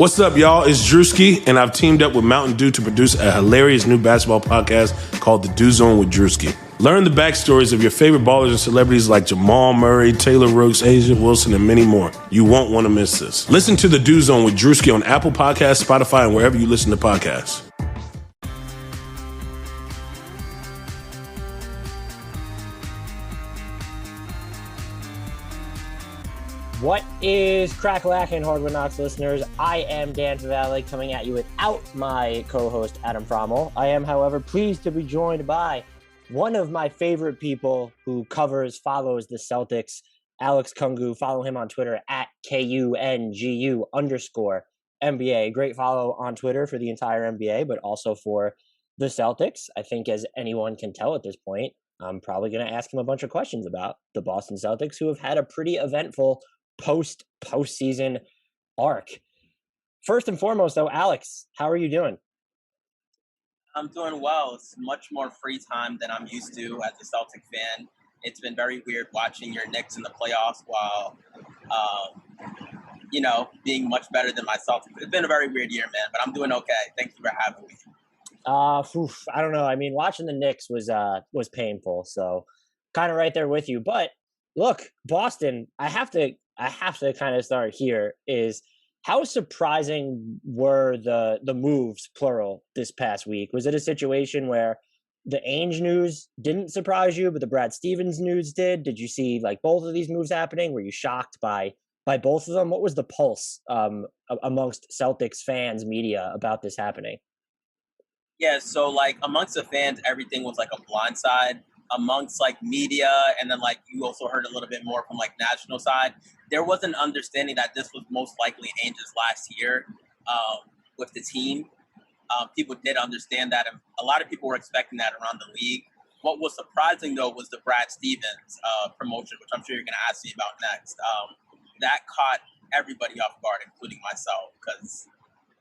What's up, y'all? It's Drewski, and I've teamed up with Mountain Dew to produce a hilarious new basketball podcast called The Dew Zone with Drewski. Learn the backstories of your favorite ballers and celebrities like Jamal Murray, Taylor Rooks, Asia Wilson, and many more. You won't want to miss this. Listen to The Dew Zone with Drewski on Apple Podcasts, Spotify, and wherever you listen to podcasts. What is crack-lacking, Hardwood Knocks listeners? I am Dan Favale coming at you without my co-host, Adam Frommel. I am, however, pleased to be joined by one of my favorite people who follows the Celtics, Alex Kungu. Follow him on Twitter at KUNGU_NBA. Great follow on Twitter for the entire NBA, but also for the Celtics. I think as anyone can tell at this point, I'm probably going to ask him a bunch of questions about the Boston Celtics, who have had a pretty eventful postseason arc. First and foremost, though, Alex, how are you doing? I'm doing well. It's much more free time than I'm used to as a Celtic fan. It's been very weird watching your Knicks in the playoffs while, being much better than my Celtics. It's been a very weird year, man, but I'm doing okay. Thank you for having me. I don't know. I mean, watching the Knicks was painful, so kind of right there with you. But look, Boston, I have to kind of start here. Is how surprising were the moves, plural, this past week? Was it a situation where the Ainge news didn't surprise you, but the Brad Stevens news did? Did you see like both of these moves happening? Were you shocked by both of them? What was the pulse amongst Celtics fans, media about this happening? Yeah, so like amongst the fans, everything was like a blindside. Amongst like media, and then like you also heard a little bit more from like national side, there was an understanding that this was most likely Ainge's last year with the team. People did understand that, and a lot of people were expecting that around the league. What was surprising though was the Brad Stevens promotion, which I'm sure you're going to ask me about next. That caught everybody off guard, including myself, because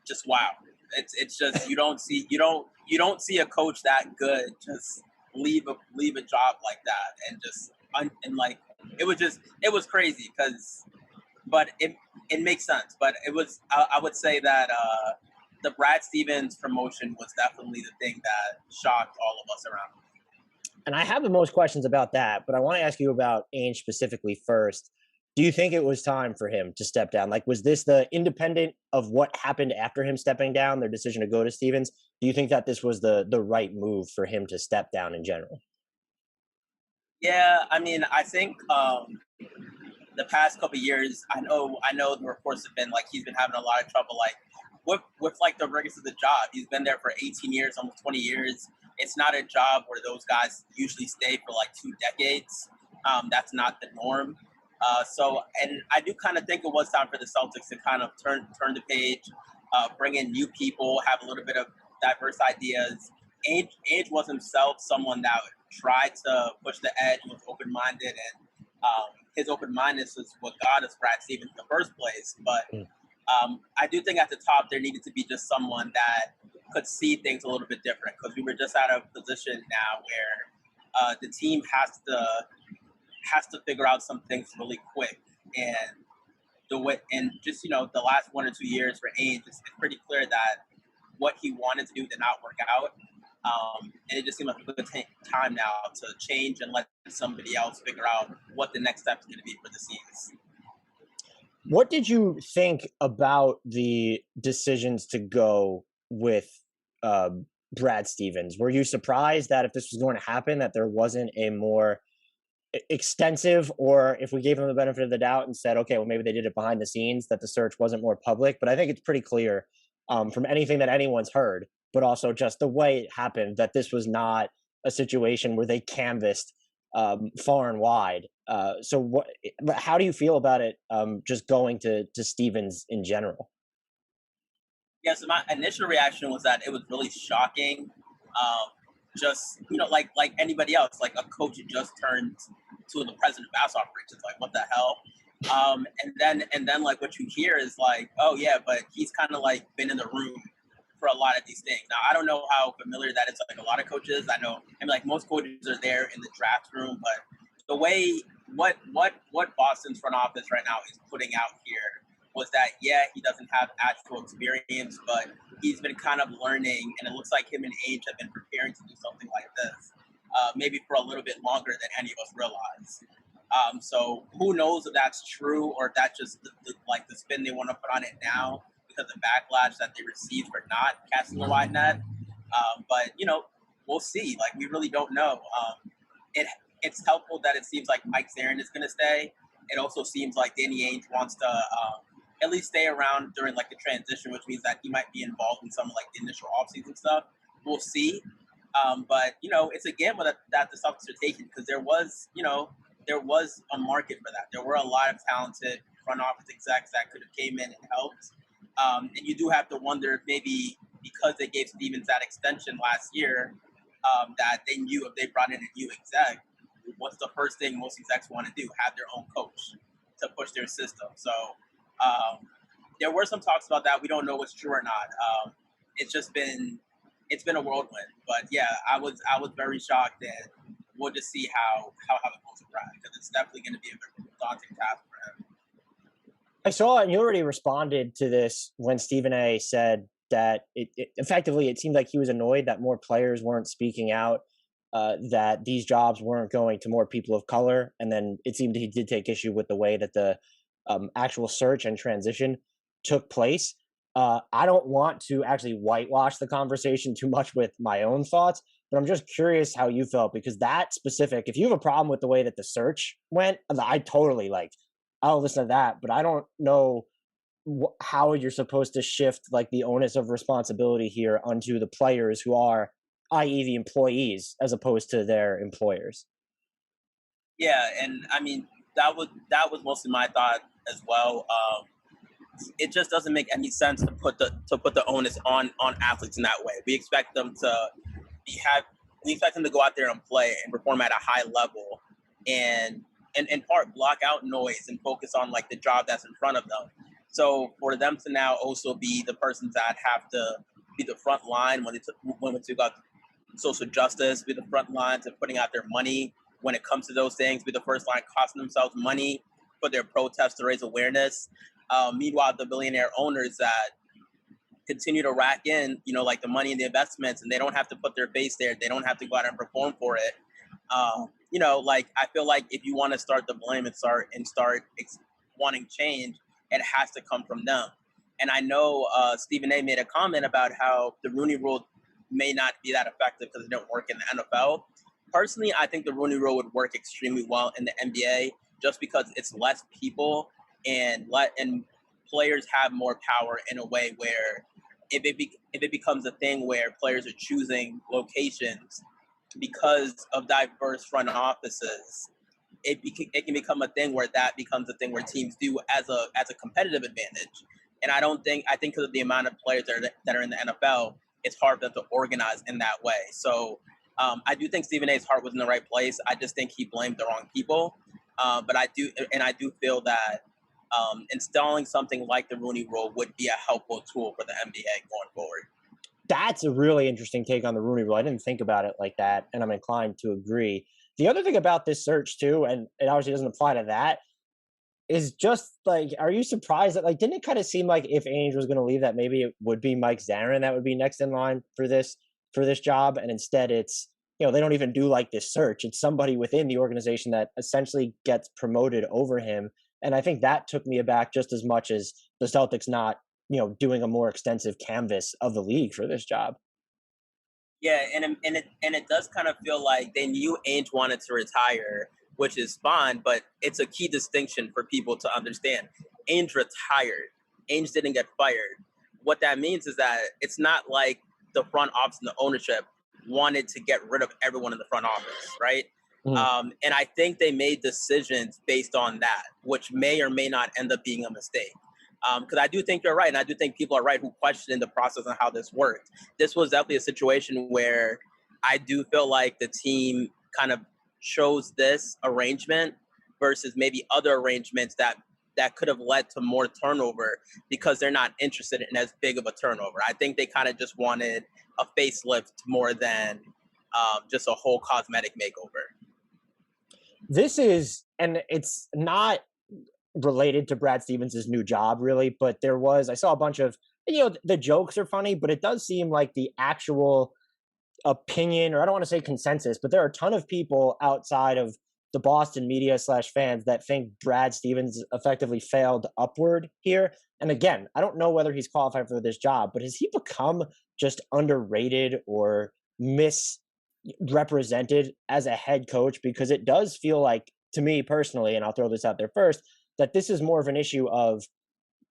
just wow, it's just you don't see a coach that good just leave a job like that, and like it was crazy but it makes sense. But it was I would say that the Brad Stevens promotion was definitely the thing that shocked all of us around. And I have the most questions about that, but I want to ask you about Ainge specifically first. Do you think it was time for him to step down? Like, was this the independent of what happened after him stepping down, their decision to go to Stevens? Do you think that this was the right move for him to step down in general? Yeah, I mean, I think the past couple of years, I know the reports have been like he's been having a lot of trouble, like with like the rigors of the job. He's been there for 18 years, almost 20 years. It's not a job where those guys usually stay for like 2 decades. That's not the norm. And I do kind of think it was time for the Celtics to kind of turn the page, bring in new people, have a little bit of diverse ideas. Ainge was himself someone that tried to push the edge, was open-minded, and his open-mindedness is what got us Brad Stevens in the first place. But I do think at the top there needed to be just someone that could see things a little bit different, because we were just at a position now where the team has to figure out some things really quick, and the last 1 or 2 years for Ainge, it's pretty clear that what he wanted to do did not work out, and it just seemed like a good time now to change and let somebody else figure out what the next step is going to be for the season. What did you think about the decisions to go with Brad Stevens? Were you surprised that if this was going to happen, that there wasn't a more extensive, or if we gave them the benefit of the doubt and said, okay, well, maybe they did it behind the scenes, that the search wasn't more public? But I think it's pretty clear from anything that anyone's heard, but also just the way it happened, that this was not a situation where they canvassed far and wide. How do you feel about it just going to Stevens in general? Yeah, so my initial reaction was that it was really shocking. Just, like anybody else, like a coach who just turned to the president of basketball operations, like what the hell? And then like what you hear is like, oh yeah, but he's kind of like been in the room for a lot of these things. Now, I don't know how familiar that is, like a lot of coaches. I mean, like most coaches are there in the draft room, but the way what Boston's front office right now is putting out here was that, yeah, he doesn't have actual experience, but he's been kind of learning, and it looks like him and Ainge have been preparing to do something like this, maybe for a little bit longer than any of us realize. So who knows if that's true or if that's just the spin they want to put on it now because of the backlash that they received for not casting a wide net. But, we'll see. Like, we really don't know. It's helpful that it seems like Mike Zarin is going to stay. It also seems like Danny Ainge wants to at least stay around during like the transition, which means that he might be involved in some of like the initial offseason stuff. We'll see. But it's a gamble that the Celtics are taking because there was a market for that. There were a lot of talented front office execs that could have came in and helped. And you do have to wonder if maybe because they gave Stevens that extension last year, that they knew if they brought in a new exec, what's the first thing most execs want to do? Have their own coach to push their system. So there were some talks about that. We don't know what's true or not. It's been a whirlwind. But yeah, I was very shocked, and we'll just see how it goes with Brad, because it's definitely going to be a very daunting task for him. I saw, and you already responded to this when Stephen A. said that effectively it seemed like he was annoyed that more players weren't speaking out, that these jobs weren't going to more people of color. And then it seemed he did take issue with the way that the actual search and transition took place. I don't want to actually whitewash the conversation too much with my own thoughts, but I'm just curious how you felt, because that specific, if you have a problem with the way that the search went, I totally I'll listen to that, but I don't know how you're supposed to shift like the onus of responsibility here onto the players who are, i.e. the employees, as opposed to their employers. Yeah, and I mean that was mostly my thought as well. It just doesn't make any sense to put the onus on athletes in that way. We expect them to go out there and play and perform at a high level, and in part block out noise and focus on like the job that's in front of them. So for them to now also be the persons that have to be the front line when we talk about social justice, be the front lines of putting out their money when it comes to those things, be the first line costing themselves money for their protests to raise awareness. Meanwhile, the billionaire owners that continue to rack in, like the money and the investments, and they don't have to put their face there. They don't have to go out and perform for it. I feel like if you want to start the blame and start wanting change, it has to come from them. And I know Stephen A. made a comment about how the Rooney Rule may not be that effective because it didn't work in the NFL. Personally, I think the Rooney Rule would work extremely well in the NBA just because it's less people and players have more power in a way where if it becomes a thing where players are choosing locations because of diverse front offices, it can become a thing where that becomes a thing where teams do as a competitive advantage. And I think because of the amount of players that are in the NFL, it's hard for them to organize in that way. So I do think Stephen A's heart was in the right place. I just think he blamed the wrong people. But I do feel that installing something like the Rooney Rule would be a helpful tool for the NBA going forward. That's a really interesting take on the Rooney Rule. I didn't think about it like that, and I'm inclined to agree. The other thing about this search too, and it obviously doesn't apply to that, is just like, are you surprised that didn't it kind of seem like if Ainge was going to leave, that maybe it would be Mike Zarin that would be next in line for this job, and instead it's they don't even do this search. It's somebody within the organization that essentially gets promoted over him, and I think that took me aback just as much as the Celtics not doing a more extensive canvas of the league for this job. Yeah, and it does kind of feel like they knew Ainge wanted to retire, which is fine, but it's a key distinction for people to understand. Ainge retired. Ainge didn't get fired. What that means is that it's not like the front office and the ownership wanted to get rid of everyone in the front office, right? Mm. And I think they made decisions based on that, which may or may not end up being a mistake. Because I do think you're right, and I do think people are right who question the process and how this worked. This was definitely a situation where I do feel like the team kind of chose this arrangement versus maybe other arrangements that could have led to more turnover because they're not interested in as big of a turnover. I think they kind of just wanted a facelift more than just a whole cosmetic makeover. This is, and it's not related to Brad Stevens' new job, really. But I saw a bunch of, the jokes are funny, but it does seem like the actual opinion, or I don't want to say consensus, but there are a ton of people outside of the Boston media / fans that think Brad Stevens effectively failed upward here. And again, I don't know whether he's qualified for this job, but has he become just underrated or misrepresented as a head coach? Because it does feel like, to me personally, and I'll throw this out there first, that this is more of an issue of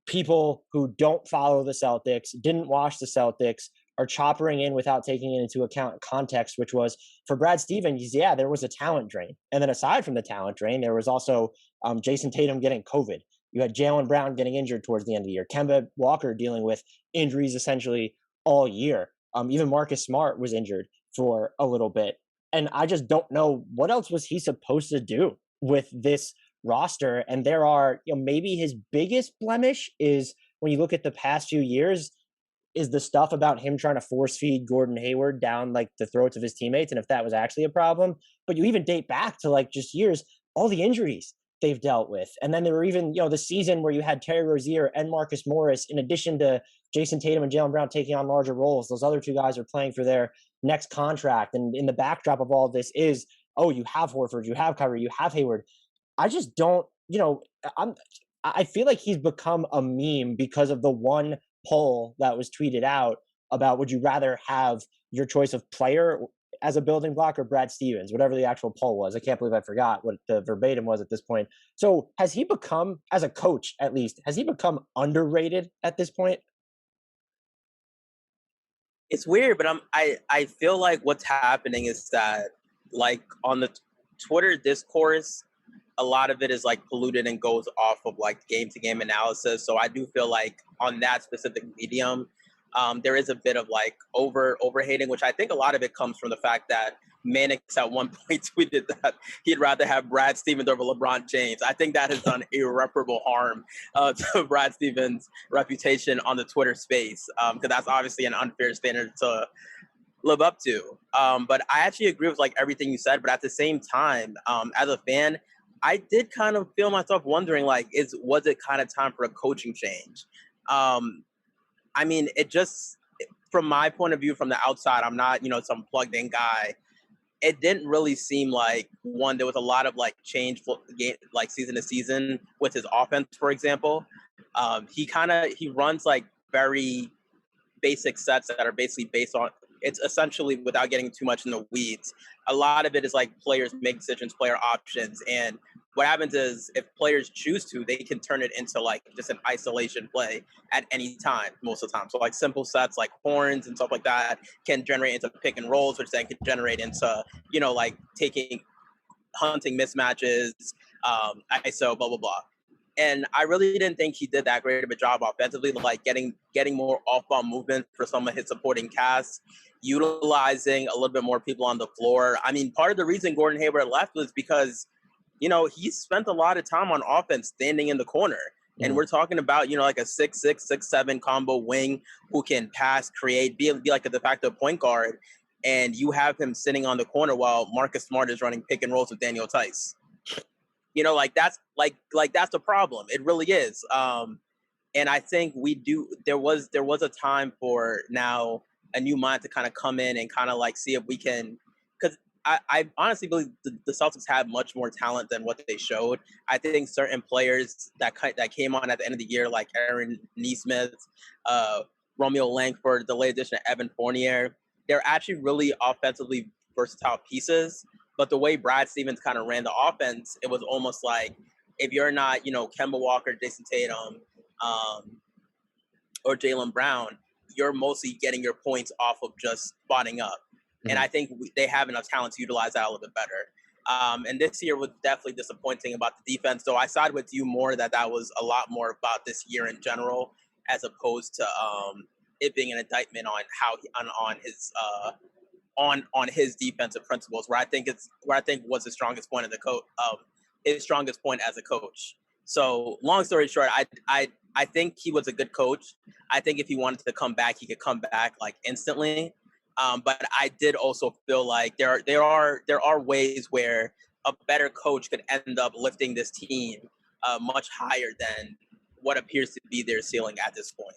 people who don't follow the Celtics, didn't watch the Celtics, are choppering in without taking it into account context, which was for Brad Stevens, yeah, there was a talent drain. And then aside from the talent drain, there was also Jason Tatum getting COVID. You had Jaylen Brown getting injured towards the end of the year. Kemba Walker dealing with injuries essentially all year. Even Marcus Smart was injured for a little bit. And I just don't know what else was he supposed to do with this roster. And there are, maybe his biggest blemish is when you look at the past few years, is the stuff about him trying to force feed Gordon Hayward down like the throats of his teammates, and if that was actually a problem. But you even date back to like just years, all the injuries they've dealt with. And then there were even, the season where you had Terry Rozier and Marcus Morris, in addition to Jason Tatum and Jaylen Brown taking on larger roles. Those other two guys are playing for their next contract. And in the backdrop of all of this is, oh, you have Horford, you have Kyrie, you have Hayward. I just don't, I feel like he's become a meme because of the one poll that was tweeted out about, would you rather have your choice of player as a building block or Brad Stevens, whatever the actual poll was. I can't believe I forgot what the verbatim was at this point. So has he become, as a coach at least, has he become underrated at this point? It's weird, but I feel like what's happening is that, like, on the Twitter discourse, a lot of it is like polluted and goes off of like game to game analysis. So I do feel like on that specific medium, there is a bit of like overhating, which I think a lot of it comes from the fact that Mannix at one point tweeted that he'd rather have Brad Stevens over LeBron James. I think that has done irreparable harm to Brad Stevens' reputation on the Twitter space, because that's obviously an unfair standard to live up to. But I actually agree with like everything you said. But at the same time, as a fan, I did kind of feel myself wondering, like, was it kind of time for a coaching change? I mean, it just, from my point of view, from the outside, I'm not, some plugged in guy. It didn't really seem like, one, there was a lot of like change, like season to season with his offense, for example. He runs like very basic sets that are basically based on, it's essentially, without getting too much in the weeds, a lot of it is like players make decisions, player options. And what happens is, if players choose to, they can turn it into like just an isolation play at any time, most of the time. So like simple sets like horns and stuff like that can generate into pick and rolls, which then can generate into, like hunting mismatches, ISO, blah, blah, blah. And I really didn't think he did that great of a job offensively, like getting more off-ball movement for some of his supporting cast, utilizing a little bit more people on the floor. I mean, part of the reason Gordon Hayward left was because, he spent a lot of time on offense standing in the corner. And we're talking about, like a 6'6", 6'7" combo wing who can pass, create, be like a de facto point guard. And you have him sitting on the corner while Marcus Smart is running pick and rolls with Daniel Tice. That's that's the problem. It really is. And I think there was a time for now a new mind to kind of come in and kind of like see if we can, because I honestly believe the Celtics have much more talent than what they showed. I think certain players that came on at the end of the year, like Aaron Nesmith, Romeo Langford, the late addition of Evan Fournier, they're actually really offensively versatile pieces. But the way Brad Stevens kind of ran the offense, it was almost like, if you're not, Kemba Walker, Jason Tatum, or Jaylen Brown, you're mostly getting your points off of just spotting up. Mm-hmm. And I think they have enough talent to utilize that a little bit better. And this year was definitely disappointing about the defense. So I side with you more that was a lot more about this year in general, as opposed to it being an indictment on how on his defensive principles, where I think was his strongest point his strongest point as a coach. So long story short, I think he was a good coach. I think if he wanted to come back, he could come back like instantly. But I did also feel like there are ways where a better coach could end up lifting this team much higher than what appears to be their ceiling at this point.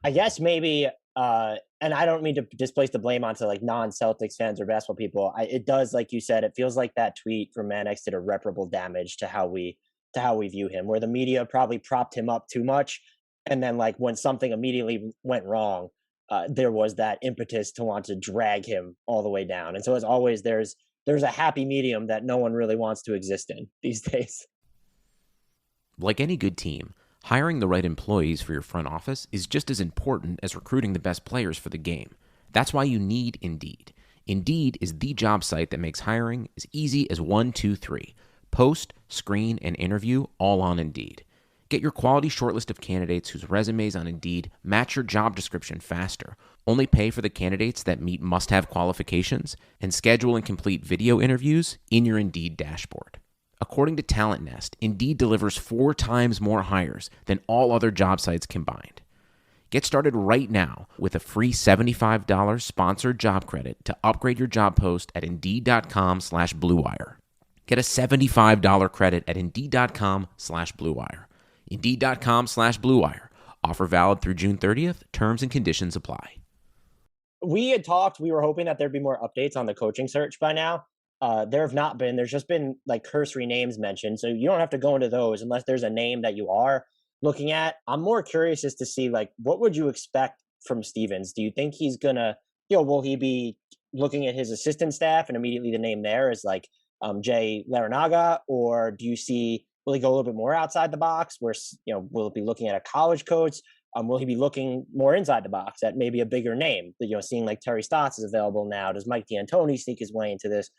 I guess maybe, and I don't mean to displace the blame onto like non-Celtics fans or basketball people. It does, like you said, it feels like that tweet from Mannix did irreparable damage to how we view him, where the media probably propped him up too much, and then like when something immediately went wrong, there was that impetus to want to drag him all the way down. And so, as always, there's a happy medium that no one really wants to exist in these days. Like any good team, hiring the right employees for your front office is just as important as recruiting the best players for the game. That's why you need Indeed. Indeed is the job site that makes hiring as easy as 1, 2, 3. Post, screen, and interview all on Indeed. Get your quality shortlist of candidates whose resumes on Indeed match your job description faster. Only pay for the candidates that meet must-have qualifications, and schedule and complete video interviews in your Indeed dashboard. According to Talent Nest, Indeed delivers 4 times more hires than all other job sites combined. Get started right now with a free $75 sponsored job credit to upgrade your job post at Indeed.com/Blue Wire. Get a $75 credit at Indeed.com/Blue Wire. Indeed.com/Blue Wire. Offer valid through June 30th. Terms and conditions apply. We were hoping that there'd be more updates on the coaching search by now. There have not been. There's just been like cursory names mentioned. So you don't have to go into those unless there's a name that you are looking at. I'm more curious as to see like what would you expect from Stevens? Do you think he's gonna, will he be looking at his assistant staff and immediately the name there is like Jay Larinaga, or do you see, will he go a little bit more outside the box where, will it be looking at a college coach? Will he be looking more inside the box at maybe a bigger name? Seeing like Terry Stotts is available now. Does Mike D'Antoni sneak his way into this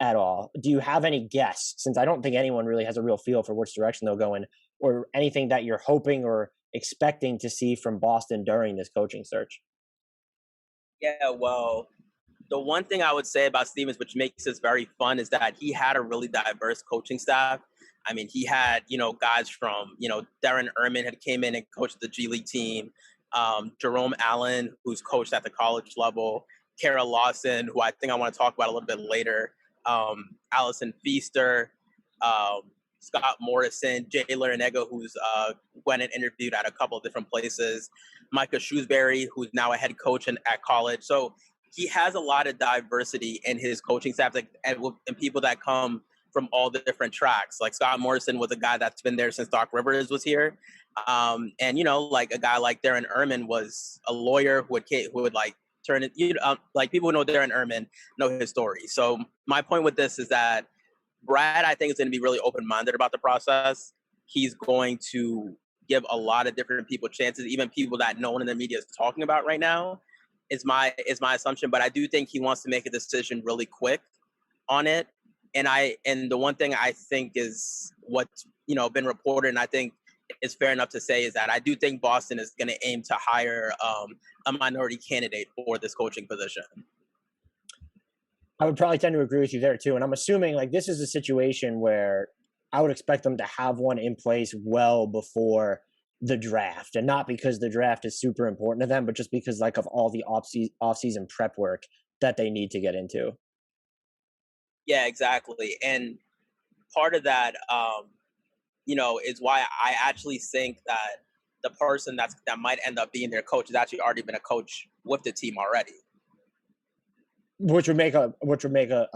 at all? Do you have any guess, since I don't think anyone really has a real feel for which direction they'll go in, or anything that you're hoping or expecting to see from Boston during this coaching search? Yeah, well, the one thing I would say about Stevens, which makes this very fun, is that he had a really diverse coaching staff. I mean, he had, guys from, Darren Erman had came in and coached the G League team. Jerome Allen, who's coached at the college level. Kara Lawson, who I think I want to talk about a little bit later. Allison Feaster, Scott Morrison, Jay Larinaga, who's went and interviewed at a couple of different places. Micah Shrewsbury, who's now a head coach at college. So he has a lot of diversity in his coaching staff, and people that come from all the different tracks. Like Scott Morrison was a guy that's been there since Doc Rivers was here. And, like a guy like Darren Erman was a lawyer who would like turn it, like people who know Darren Erman know his story. So my point with this is that Brad, I think, is going to be really open-minded about the process. He's going to give a lot of different people chances, even people that no one in the media is talking about right now, is my assumption. But I do think he wants to make a decision really quick on it. And the one thing I think is what's, been reported, and I think is fair enough to say, is that I do think Boston is going to aim to hire a minority candidate for this coaching position. I would probably tend to agree with you there too. And I'm assuming like this is a situation where I would expect them to have one in place well before the draft, and not because the draft is super important to them, but just because like of all the off-season prep work that they need to get into. Yeah, exactly. And part of that, is why I actually think that the person that might end up being their coach has actually already been a coach with the team already. Which would make a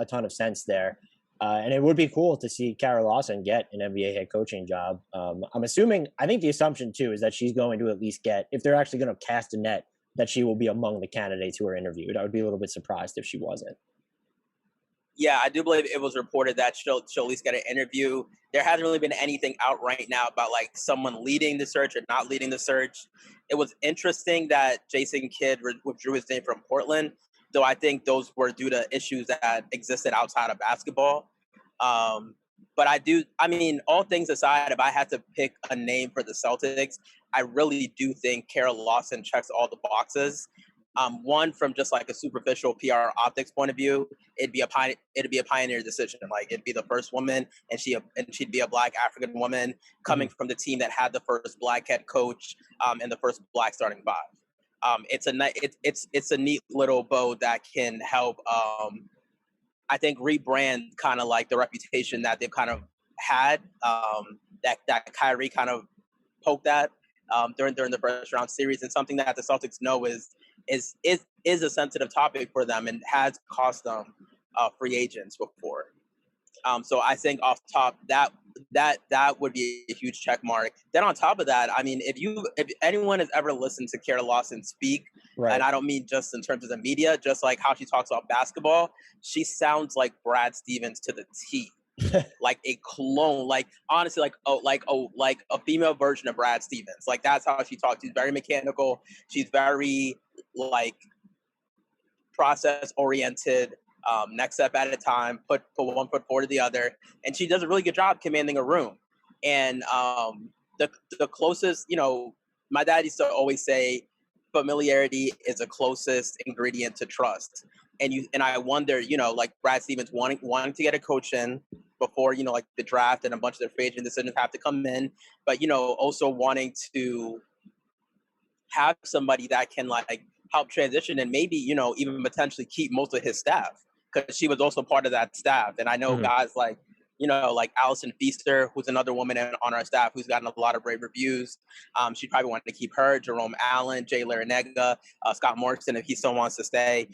ton of sense there. And it would be cool to see Kara Lawson get an NBA head coaching job. I'm assuming, I think the assumption too is that she's going to at least get, if they're actually going to cast a net, that she will be among the candidates who are interviewed. I would be a little bit surprised if she wasn't. Yeah, I do believe it was reported that she'll at least get an interview. There hasn't really been anything out right now about like someone leading the search or not leading the search. It was interesting that Jason Kidd withdrew his name from Portland, though I think those were due to issues that existed outside of basketball. But all things aside, if I had to pick a name for the Celtics, I really do think Kara Lawson checks all the boxes. One, from just like a superficial PR optics point of view, it'd be a pioneer decision. Like it'd be the first woman, and she'd be a Black African woman coming from the team that had the first Black head coach and the first Black starting five. It's a neat little bow that can help, I think, rebrand kind of like the reputation that they've kind of had that Kyrie kind of poked at during the first round series, and something that the Celtics know is a sensitive topic for them and has cost them free agents before. So I think off top that would be a huge check mark. Then on top of that, I mean, if anyone has ever listened to Kara Lawson speak, Right. and I don't mean just in terms of the media, just like how she talks about basketball, she sounds like Brad Stevens to the T. Like a clone, like honestly, like a female version of Brad Stevens. Like that's how she talks. She's very mechanical. She's very like process oriented. Next step at a time. Put one foot forward to the other, and she does a really good job commanding a room. And the closest, my dad used to always say, familiarity is the closest ingredient to trust. And I wonder, like Brad Stevens wanting to get a coach in before, like the draft and a bunch of their free agent decisions have to come in, but also wanting to have somebody that can like help transition and maybe, even potentially keep most of his staff, because she was also part of that staff. And I know guys like, like Allison Feaster, who's another woman on our staff who's gotten a lot of rave reviews. She probably wanted to keep her, Jerome Allen, Jay Larinaga, Scott Morrison, if he still wants to stay.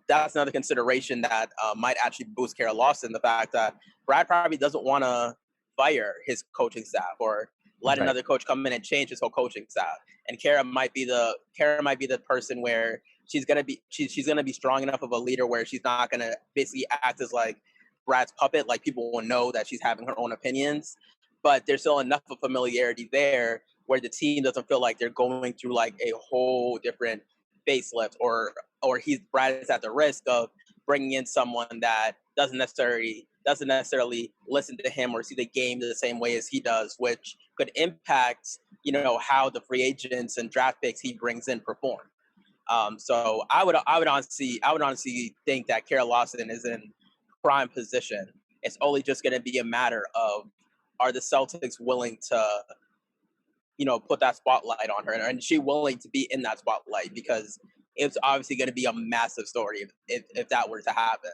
That's another consideration that might actually boost Kara Lawson, the fact that Brad probably doesn't want to fire his coaching staff or let another coach come in and change his whole coaching staff. And Kara might be the person where she's gonna be strong enough of a leader where she's not gonna basically act as like Brad's puppet. Like people will know that she's having her own opinions, but there's still enough of familiarity there where the team doesn't feel like they're going through like a whole different facelift, or Brad is at the risk of bringing in someone that doesn't necessarily listen to him or see the game the same way as he does, which could impact, how the free agents and draft picks he brings in perform. So I would honestly think that Kara Lawson is in prime position. It's only just going to be a matter of, are the Celtics willing to, put that spotlight on her, and she willing to be in that spotlight, because it's obviously going to be a massive story if that were to happen.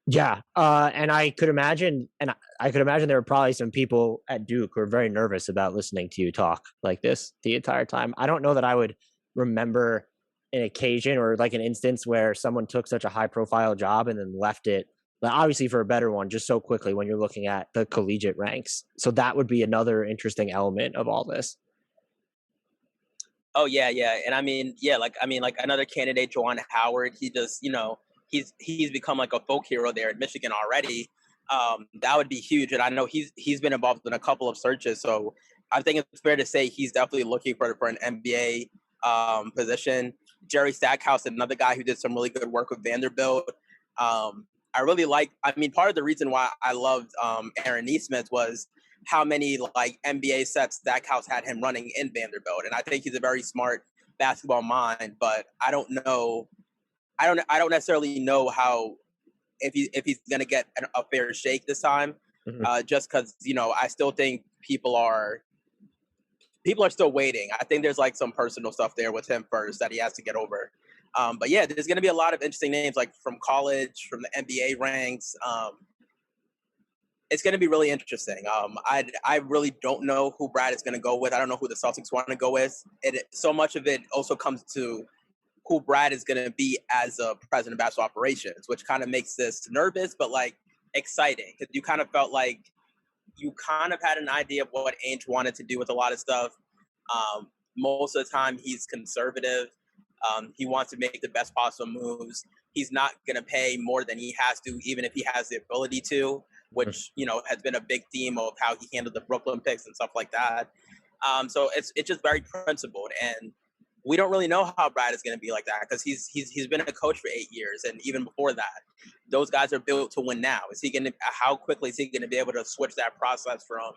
Yeah, and I could imagine there were probably some people at Duke who are very nervous about listening to you talk like this the entire time. I don't know that I would remember an occasion or like an instance where someone took such a high profile job and then left it, obviously for a better one, just so quickly when you're looking at the collegiate ranks. So that would be another interesting element of all this. Oh yeah. And I mean another candidate, Juwan Howard, he just, he's become like a folk hero there in Michigan already. That would be huge. And I know he's been involved in a couple of searches. So I think it's fair to say he's definitely looking for an NBA position. Jerry Stackhouse, another guy who did some really good work with Vanderbilt. I really part of the reason why I loved Aaron Nesmith was how many like NBA sets Stackhouse had him running in Vanderbilt. And I think he's a very smart basketball mind, but I don't necessarily know how if he's going to get a fair shake this time, just because I still think people are still waiting. I think there's like some personal stuff there with him first that he has to get over. But yeah, there's going to be a lot of interesting names like from college, from the NBA ranks. It's going to be really interesting. I really don't know who Brad is going to go with. I don't know who the Celtics want to go with. So much of it also comes to who Brad is going to be as a president of basketball operations, which kind of makes this nervous, but like exciting. Because you kind of felt like you kind of had an idea of what Ainge wanted to do with a lot of stuff. Most of the time he's conservative. He wants to make the best possible moves. He's not going to pay more than he has to, even if he has the ability to, which, has been a big theme of how he handled the Brooklyn picks and stuff like that. So it's just very principled, and we don't really know how Brad is going to be like that, because he's been a coach for 8 years, and even before that, those guys are built to win now. How quickly is he going to be able to switch that process from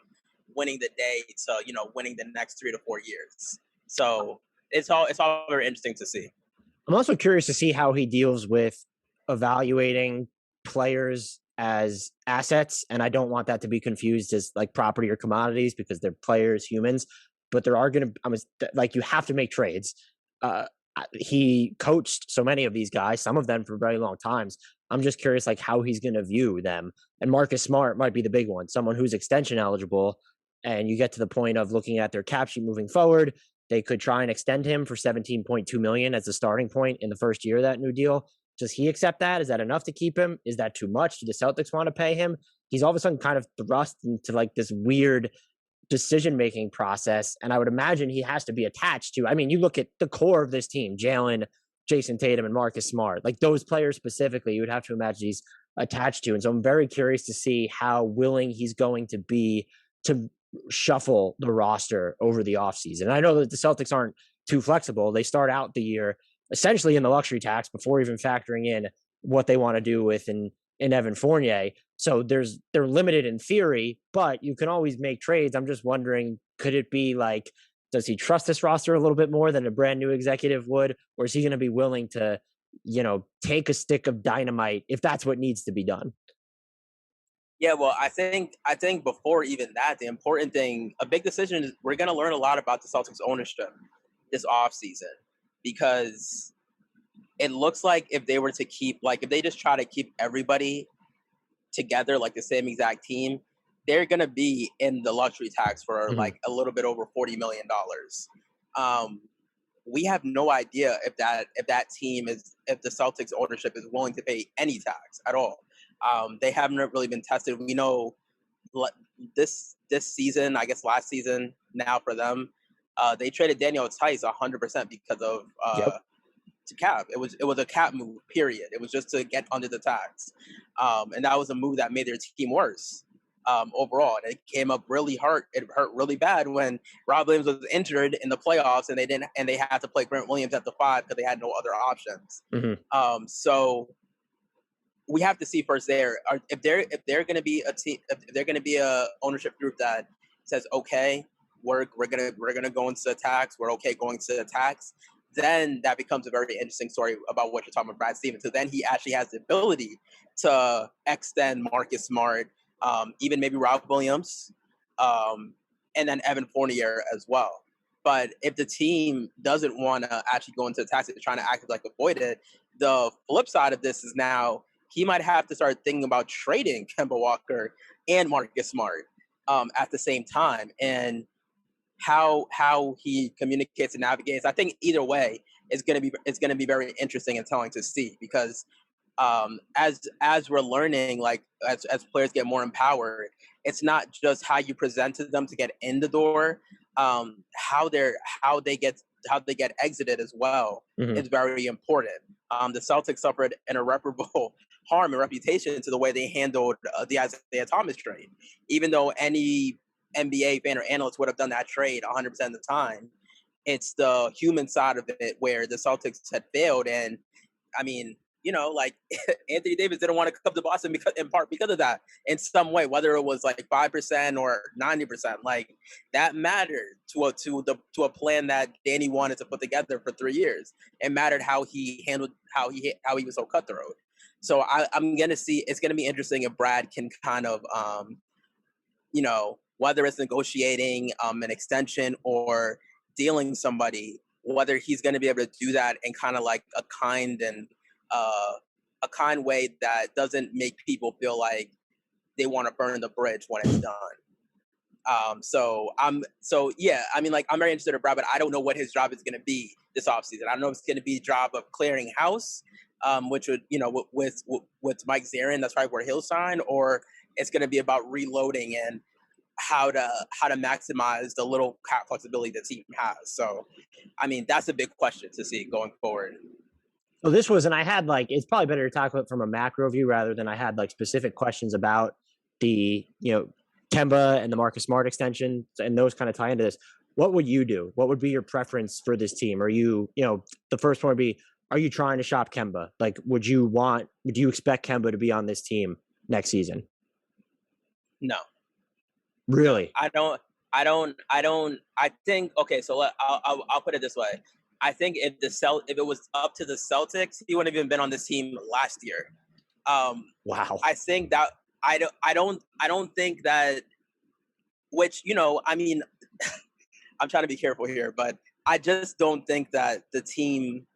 winning the day to winning the next 3 to 4 years? So it's all very interesting to see. I'm also curious to see how he deals with evaluating players as assets, and I don't want that to be confused as like property or commodities, because they're players, humans. But there are going to, you have to make trades. he coached so many of these guys, some of them for very long times. I'm just curious, like, how he's going to view them. And Marcus Smart might be the big one, someone who's extension eligible. And you get to the point of looking at their cap sheet moving forward. They could try and extend him for $17.2 million as the starting point in the first year of that new deal. Does he accept that? Is that enough to keep him? Is that too much? Do the Celtics want to pay him? He's all of a sudden kind of thrust into like this weird decision-making process. And I would imagine he has to be attached to, I mean, you look at the core of this team, Jalen, Jason Tatum, and Marcus Smart, like those players specifically, you would have to imagine he's attached to. And so I'm very curious to see how willing he's going to be to shuffle the roster over the offseason. And I know that the Celtics aren't too flexible. They start out the year essentially in the luxury tax before even factoring in what they want to do with in Evan Fournier. So they're limited in theory, but you can always make trades. I'm just wondering, could it be like, does he trust this roster a little bit more than a brand new executive would? Or is he going to be willing to, take a stick of dynamite if that's what needs to be done? Yeah, well, I think before even that, the important thing, a big decision is we're going to learn a lot about the Celtics ownership this offseason, because it looks like if they were to if they just try to keep everybody together, like the same exact team, they're going to be in the luxury tax for like a little bit over $40 million. We have no idea if the Celtics ownership is willing to pay any tax at all. They haven't really been tested. We know this season, I guess last season now for them, they traded Daniel Tice 100% because of to cap. It was a cap move, period. It was just to get under the tax. And that was a move that made their team worse overall. And it came up really hard. It hurt really bad when Rob Williams was injured in the playoffs and they had to play Grant Williams at the 5 because they had no other options. So we have to see first there if they're going to be a team, if they're going to be a ownership group that says, okay, we're gonna go into the tax. We're okay going to the tax. Then that becomes a very interesting story about what you're talking about, Brad Stevens. So then he actually has the ability to extend Marcus Smart, even maybe Rob Williams, and then Evan Fournier as well. But if the team doesn't want to actually go into the tax, they're trying to act like avoid it. The flip side of this is now he might have to start thinking about trading Kemba Walker and Marcus Smart at the same time. And how he communicates and navigates, I think either way it's going to be very interesting and telling to see, because as we're learning, like as players get more empowered, it's not just how you present to them to get in the door, how they get exited as well is very important. The Celtics suffered an irreparable harm and reputation to the way they handled the Isaiah Thomas trade, even though any NBA fan or analyst would have done that trade 100% of the time. It's the human side of it where the Celtics had failed. And I mean, like Anthony Davis didn't want to come to Boston in part because of that in some way, whether it was like 5% or 90%, like that mattered to a plan that Danny wanted to put together for 3 years. It mattered how he handled, how he was so cutthroat. So I'm going to see, it's going to be interesting if Brad can kind of, whether it's negotiating an extension or dealing somebody, whether he's going to be able to do that in kind of like a kind way that doesn't make people feel like they want to burn the bridge when it's done. I'm very interested in Brad, but I don't know what his job is going to be this offseason. I don't know if it's going to be a job of clearing house, which would, with Mike Zarin, that's probably where he'll sign, or it's going to be about reloading and how to maximize the little cap flexibility the team has. So, I mean, that's a big question to see going forward. Well, this was, and I had it's probably better to talk about it from a macro view rather than I had specific questions about the, Kemba and the Marcus Smart extension, and those kind of tie into this. What would you do? What would be your preference for this team? Are you, the first one would be, are you trying to shop Kemba? Would you expect Kemba to be on this team next season? No. Really? I think, okay, so I'll put it this way. I think if it was up to the Celtics, he wouldn't have even been on this team last year. Wow. I think that I don't think that, which, I mean, I'm trying to be careful here, but I just don't think that the team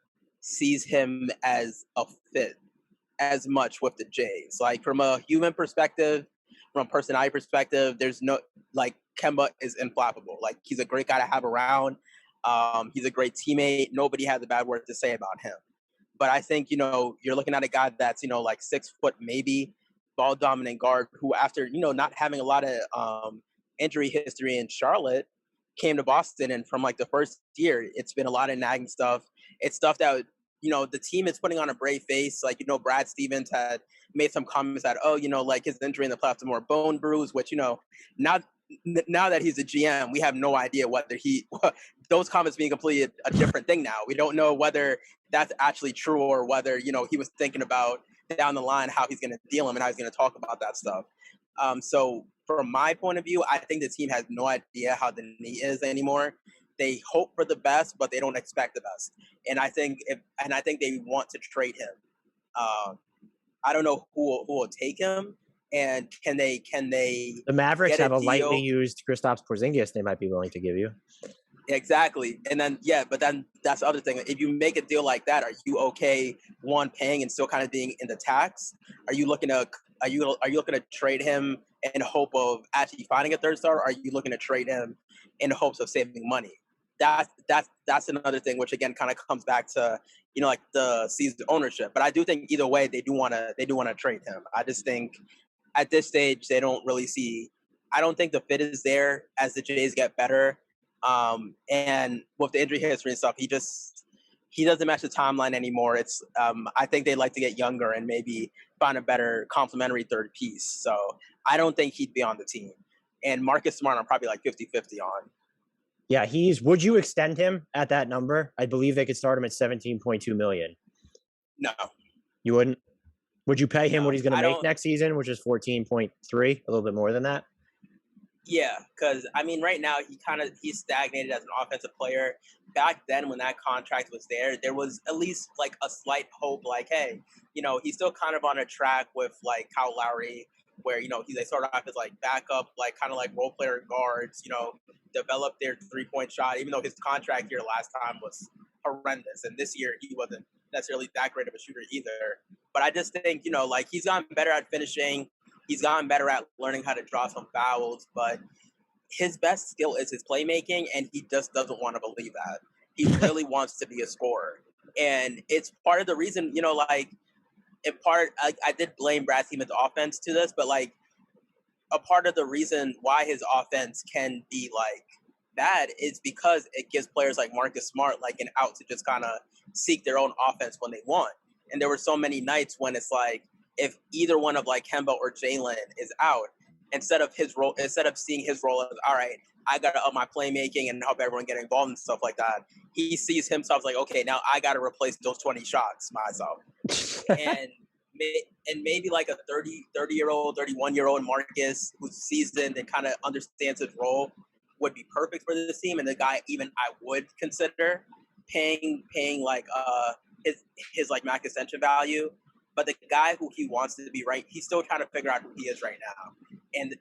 sees him as a fit as much with the Jays. Like from a human perspective, from a personality perspective, there's no like Kemba is inflappable. Like he's a great guy to have around. He's a great teammate. Nobody has a bad word to say about him. But I think, you're looking at a guy that's, like 6 foot maybe, ball dominant guard who after, not having a lot of injury history in Charlotte came to Boston. And from like the first year, it's been a lot of nagging stuff. It's stuff that, the team is putting on a brave face. Like, Brad Stevens had made some comments that, like his injury in the playoffs are more bone bruise, which, now that he's a GM, we have no idea whether those comments being completely a different thing now. We don't know whether that's actually true or whether, he was thinking about down the line how he's going to deal him and how he's going to talk about that stuff. So from my point of view, I think the team has no idea how the knee is anymore. They hope for the best, but they don't expect the best. And I think they want to trade him. I don't know who will take him. And can they? The Mavericks have a deal? lightly used Kristaps Porzingis. They might be willing to give you. Exactly, and then but then that's the other thing. If you make a deal like that, are you okay paying and still kind of being in the tax? Are you looking to trade him in hope of actually finding a third star? Or are you looking to trade him in hopes of saving money? That's another thing, which again kind of comes back to like the season ownership. But I do think either way they do want to trade him. I just think at this stage they don't really see. I don't think the fit is there as the Jays get better. And with the injury history and stuff, he doesn't match the timeline anymore. It's I think they'd like to get younger and maybe find a better complementary third piece. So I don't think he'd be on the team. And Marcus Smart, I'm probably like 50-50 on. Yeah, would you extend him at that number? I believe they could start him at $17.2 million. No. You wouldn't? Would you pay him what he's going to make don't. next season, which is 14.3, a little bit more than that? Yeah, because I mean, right now he's stagnated as an offensive player. Back then, when that contract was there was at least like a slight hope. Like, hey, he's still kind of on a track with like Kyle Lowry, where they started off as like backup, like kind of like role player guards. Develop their 3-point shot, even though his contract year last time was horrendous, and this year he wasn't necessarily that great of a shooter either. But I just think like he's gotten better at finishing. He's gotten better at learning how to draw some fouls, but his best skill is his playmaking, and he just doesn't want to believe that. He really wants to be a scorer. And it's part of the reason, I did blame Brad Stevens' offense to this, but like a part of the reason why his offense can be like bad is because it gives players like Marcus Smart like an out to just kind of seek their own offense when they want. And there were so many nights when it's like, if either one of like Kemba or Jalen is out, instead of seeing his role as, all right, I got to up my playmaking and help everyone get involved and stuff like that, he sees himself like, okay, now I got to replace those 20 shots myself. and maybe like a 30-year-old, 31-year-old Marcus who's seasoned and kind of understands his role would be perfect for this team. And the guy even I would consider paying like his like max extension value. But the guy who he wants to be, right, he's still trying to figure out who he is right now. And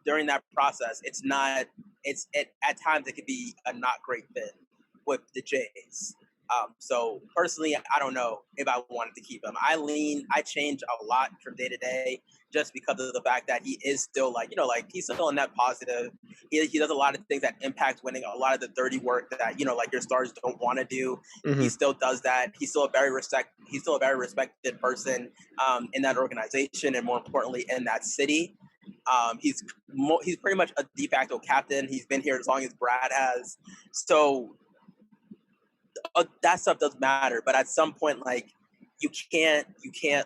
during that process, at times it could be a not great fit with the Jays. So personally, I don't know if I wanted to keep him. I change a lot from day to day just because of the fact that he is still like he's still a net positive. He does a lot of things that impact winning, a lot of the dirty work that, like your stars don't want to do. Mm-hmm. He still does that. He's still a very respected person in that organization, and more importantly in that city. He's pretty much a de facto captain. He's been here as long as Brad has. So that stuff does matter, but at some point, like you can't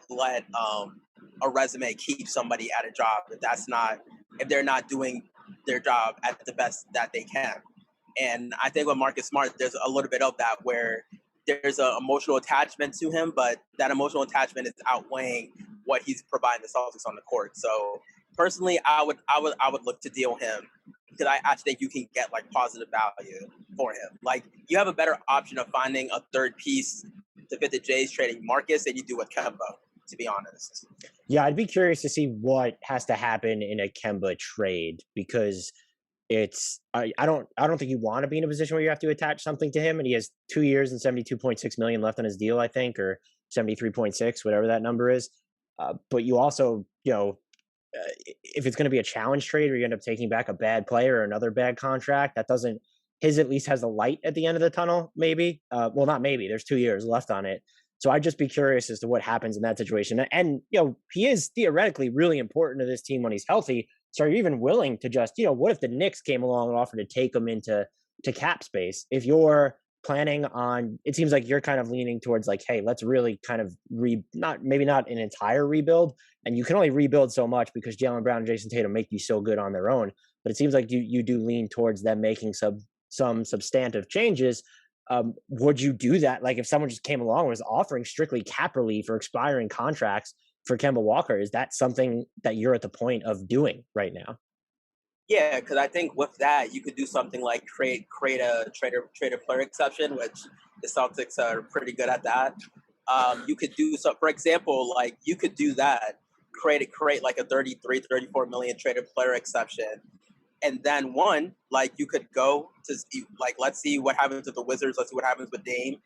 let a resume keep somebody at a job if they're not doing their job at the best that they can. And I think with Marcus Smart, there's a little bit of that where there's an emotional attachment to him, but that emotional attachment is outweighing what he's providing the Celtics on the court. So personally, I would look to deal him, because I actually think you can get like positive value for him. Like you have a better option of finding a third piece to fit the Jays trading Marcus than you do with Kemba, to be honest. Yeah, I'd be curious to see what has to happen in a Kemba trade, because I don't think you want to be in a position where you have to attach something to him, and he has 2 years and 72.6 million left on his deal, I think, or 73.6, whatever that number is. But you also, if it's going to be a challenge trade or you end up taking back a bad player or another bad contract, that doesn't, his at least has a light at the end of the tunnel, maybe. Well, not maybe, there's 2 years left on it. So I'd just be curious as to what happens in that situation. And, he is theoretically really important to this team when he's healthy. So are you even willing to just, what if the Knicks came along and offered to take him into cap space? If you're planning on, it seems like you're kind of leaning towards like, hey, let's really kind of maybe not an entire rebuild. And you can only rebuild so much because Jaylen Brown and Jason Tatum make you so good on their own. But it seems like you do lean towards them making some substantive changes. Would you do that? Like if someone just came along and was offering strictly cap relief for expiring contracts for Kemba Walker, is that something that you're at the point of doing right now? Yeah, because I think with that you could do something like create a trade a player exception, which the Celtics are pretty good at that. You could do so, for example, like you could do that, create like a 34 million traded player exception. And then you could go to like, let's see what happens with the Wizards. Let's see what happens with Dame.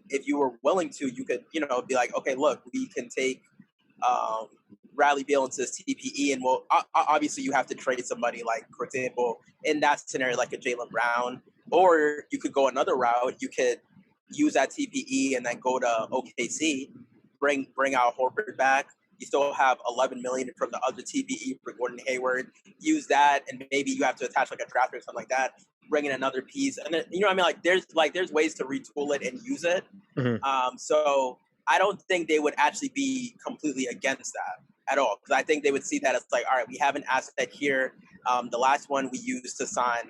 If you were willing to, you could, be like, okay, look, we can take Bradley Beal into TPE, and obviously you have to trade somebody, like, for example, in that scenario, like a Jaylen Brown, or you could go another route. You could use that TPE and then go to OKC, bring out Horford back. You still have 11 million from the other TPE for Gordon Hayward. Use that, and maybe you have to attach like a draft or something like that. Bring in another piece, and then, what I mean? Like there's ways to retool it and use it. Mm-hmm. So I don't think they would actually be completely against that at all, because I think they would see that as like, all right, we have an asset here. The last one we used to sign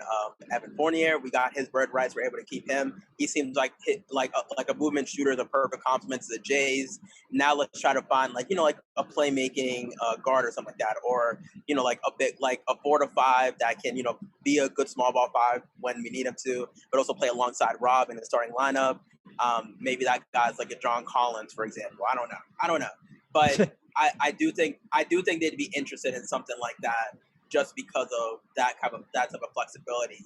Evan Fournier, we got his bird rights. We're able to keep him. He seems like a movement shooter, the perfect complement to the Jays. Now let's try to find like a playmaking guard or something like that, or like a bit like a 4 to 5 that can be a good small ball 5 when we need him to, but also play alongside Rob in the starting lineup. Maybe that guy's like a John Collins, for example. I don't know, but I do think they'd be interested in something like that, just because of that type of flexibility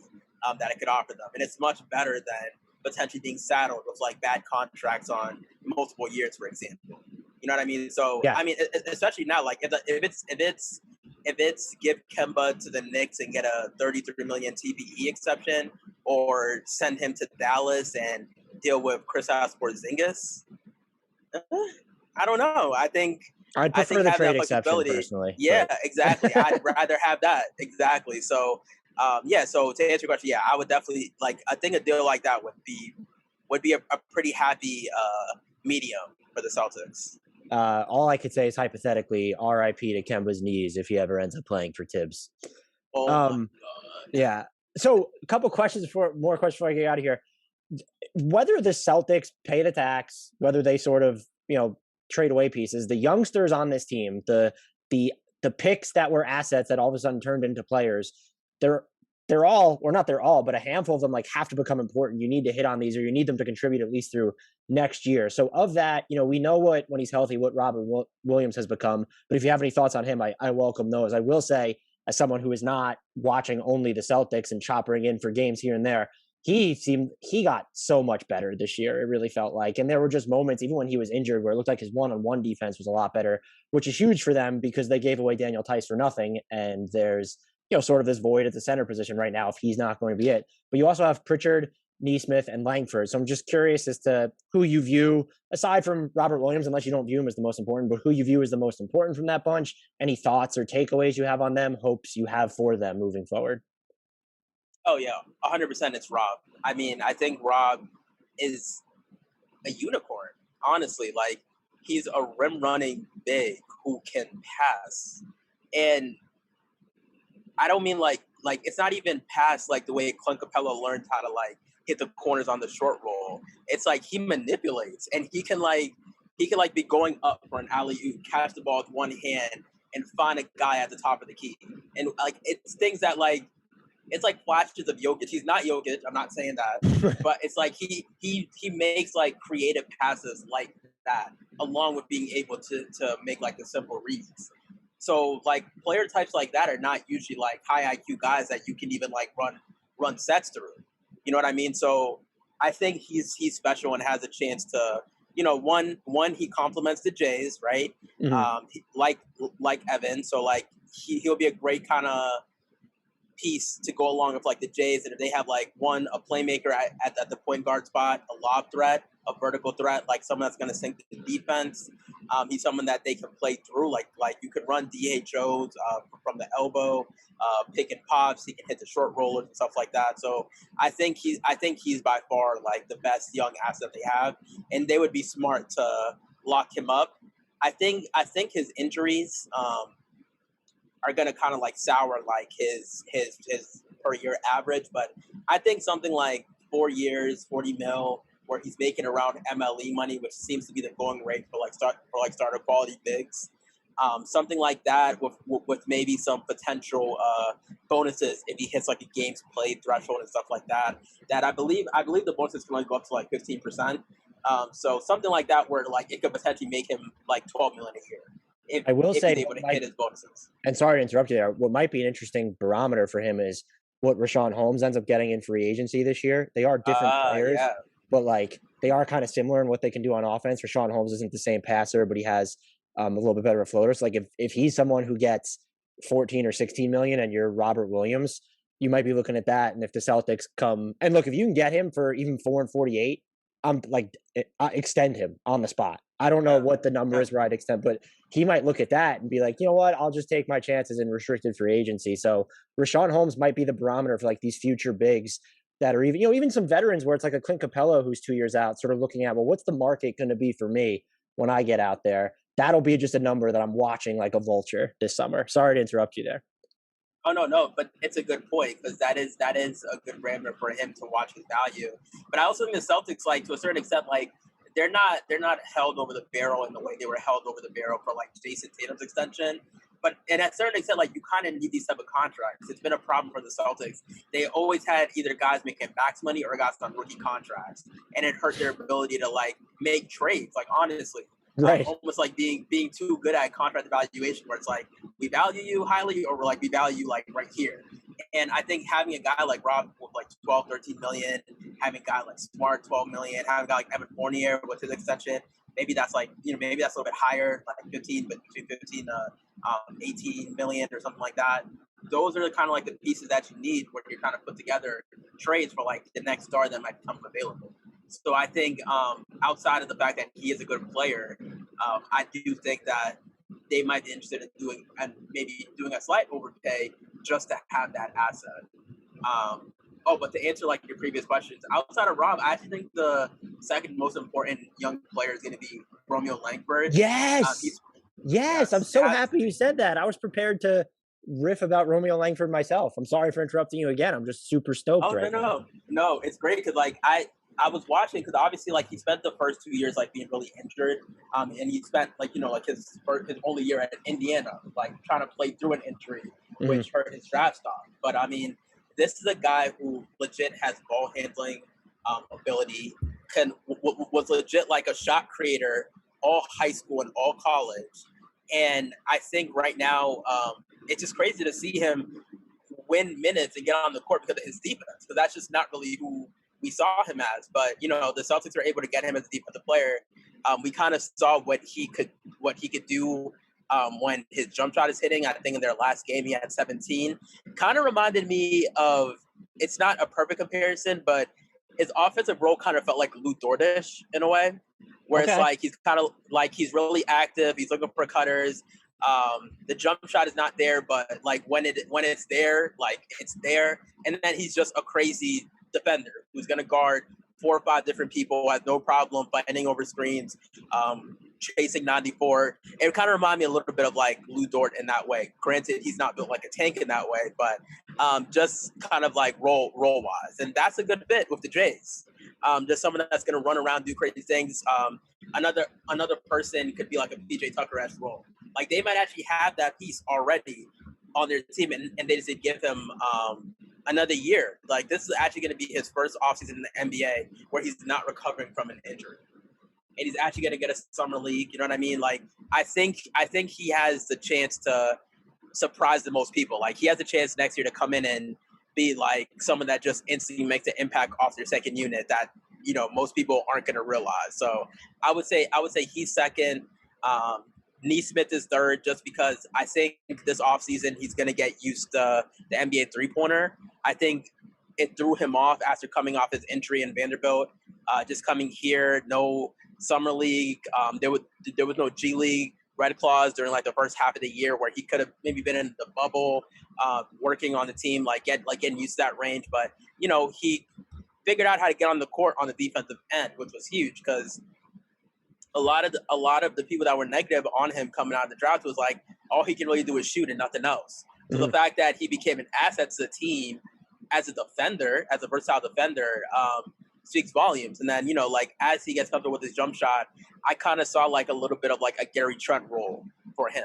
that it could offer them. And it's much better than potentially being saddled with like bad contracts on multiple years, for example. You know what I mean? So yeah. I mean, especially now, like if it's give Kemba to the Knicks and get a 33 million TPE exception, or send him to Dallas and deal with Kristaps Porzingis, I don't know. I think I'd prefer the trade exception personally. Yeah, but. Exactly. I'd rather have that. Exactly. So, So to answer your question, yeah, I would definitely I think a deal like that would be a pretty happy medium for the Celtics. All I could say is hypothetically, RIP to Kemba's knees if he ever ends up playing for Tibbs. Oh my God. Yeah. So a couple questions before I get out of here. Whether the Celtics pay the tax, whether they sort of trade away pieces, the youngsters on this team, the picks that were assets that all of a sudden turned into players, they're all, or not they're all, but a handful of them have to become important. You need to hit on these, or you need them to contribute at least through next year. So of that, we know when he's healthy, what Robert Williams has become. But if you have any thoughts on him, I welcome those. I will say, as someone who is not watching only the Celtics and choppering in for games here and there, he got so much better this year. It really felt like, and there were just moments, even when he was injured, where it looked like his one-on-one defense was a lot better, which is huge for them because they gave away Daniel Tice for nothing. And there's, sort of this void at the center position right now if he's not going to be it. But you also have Pritchard, Nesmith, and Langford. So I'm just curious as to who you view, aside from Robert Williams, unless you don't view him as the most important, but who you view as the most important from that bunch. Any thoughts or takeaways you have on them, hopes you have for them moving forward? Oh, yeah, 100% it's Rob. I mean, I think Rob is a unicorn, honestly. Like, he's a rim-running big who can pass. And I don't mean like it's not even pass like the way Clint Capella learned how to hit the corners on the short roll. It's like he manipulates, and he can be going up for an alley-oop, catch the ball with one hand, and find a guy at the top of the key. And it's things that it's like flashes of Jokic. He's not Jokic. I'm not saying that, but it's like he makes creative passes like that, along with being able to make the simple reads. So like player types like that are not usually like high IQ guys that you can even like run sets through. You know what I mean? So I think he's special and has a chance to, one he complements the Jays, right? Mhm. Like Evan. So like he'll be a great kind of piece to go along with like the Jays, and if they have like a playmaker at the point guard spot, a lob threat, a vertical threat, like someone that's going to sink the defense. He's someone that they can play through. Like you could run DHOs from the elbow, pick and pops. He can hit the short rollers and stuff like that. So I think he's by far like the best young asset they have, and they would be smart to lock him up. I think his injuries are going to kind of like sour like his per year average, but I think something like 4 years, 40 mil, where he's making around MLE money, which seems to be the going rate for starter quality bigs. Something like that with maybe some potential bonuses if he hits like a games played threshold and stuff like that. That I believe the bonuses can only go up to like 15%. So something like that where like it could potentially make him like 12 million a year I will if say, he's able to hit his bonuses. and sorry to interrupt you there, what might be an interesting barometer for him is what Rashawn Holmes ends up getting in free agency this year. They are different players, Yeah. but like they are kind of similar in what they can do on offense. Rashawn Holmes isn't the same passer, but he has a little bit better of a floater. So like if he's someone who gets 14 or 16 million and you're Robert Williams, you might be looking at that. And if the Celtics come and look, if you can get him for even 4 and 48, I'm like, extend him on the spot. I don't know what the number is where I'd extend, but he might look at that and be like, you know what, I'll just take my chances in restricted free agency. So Rashawn Holmes might be the barometer for like these future bigs that are even, even some veterans where it's like a Clint Capella who's 2 years out, sort of looking at, well, what's the market going to be for me when I get out there? That'll be just a number that I'm watching like a vulture this summer. Sorry to interrupt you there. Oh no, but it's a good point because that is a good parameter for him to watch his value. But I also think the Celtics, like to a certain extent, like they're not held over the barrel in the way they were held over the barrel for like Jason Tatum's extension. But and at a certain extent, like you kind of need these type of contracts. It's been a problem for the Celtics. They always had either guys making max money or guys on rookie contracts, and it hurt their ability to like make trades. Like honestly, Right. almost like being too good at contract evaluation, where it's like we value you highly, or we're like we value you like right here. And I think having a guy like Rob with like 12, 13 million, having a guy like Smart 12 million, having a guy like Evan Fournier with his extension, maybe that's like maybe that's a little bit higher, like 15, but between 15 18 million or something like that. Those are the kind of like the pieces that you need when you're kind of put together trades for like the next star that might become available. So I think outside of the fact that he is a good player, I do think that they might be interested in doing a slight overpay just to have that asset. But to answer like your previous questions, outside of Rob, I actually think the second most important young player is going to be Romeo Langford. Yes, I'm so happy you said that. I was prepared to riff about Romeo Langford myself. I'm sorry for interrupting you again. I'm just super stoked right now. No, it's great because like I was watching because obviously like he spent the first 2 years like being really injured, and he spent like like his only year at Indiana like trying to play through an injury, which hurt his draft stock. But I mean, this is a guy who legit has ball handling ability, was legit like a shot creator all high school and all college, and I think right now it's just crazy to see him win minutes and get on the court because of his defense, because that's just not really who we saw him as. But the Celtics were able to get him as a defensive player. We kind of saw what he could do when his jump shot is hitting. I think in their last game he had 17. Kind of reminded me of, it's not a perfect comparison, but his offensive role kind of felt like Lou Dortish in a way, where it's like he's kind of like he's really active. He's looking for cutters. The jump shot is not there, but like when it's there, like it's there. And then he's just a crazy defender who's going to guard 4 or 5 different people, has no problem fighting over screens, chasing 94. It kind of reminded me a little bit of like Lou Dort in that way. Granted, he's not built like a tank in that way, but just kind of like role wise. And that's a good fit with the Jays. Just someone that's going to run around, do crazy things. Another person could be like a PJ Tucker-esque role. Like they might actually have that piece already on their team, and they just give him another year. Like this is actually going to be his first offseason in the NBA where he's not recovering from an injury. and he's actually going to get a summer league. You know what I mean? Like, I think he has the chance to surprise the most people. Like, he has a chance next year to come in and be like someone that just instantly makes an impact off their second unit that, you know, most people aren't going to realize. So I would say he's second. Neesmith is third, just because I think this offseason he's going to get used to the NBA three-pointer. I think it threw him off after coming off his injury in Vanderbilt. Just coming here, no summer league. There was no G League Red Claws during like the first half of the year where he could have maybe been in the bubble, working on the team, getting used to that range. But, you know, he figured out how to get on the court on the defensive end, which was huge, because a lot of the people that were negative on him coming out of the draft was like, all he can really do is shoot and nothing else. So the fact that he became an asset to the team as a defender, as a versatile defender, speaks volumes. And then, you know, like, as he gets comfortable with his jump shot, I kind of saw like a little bit of like a Gary Trent role for him,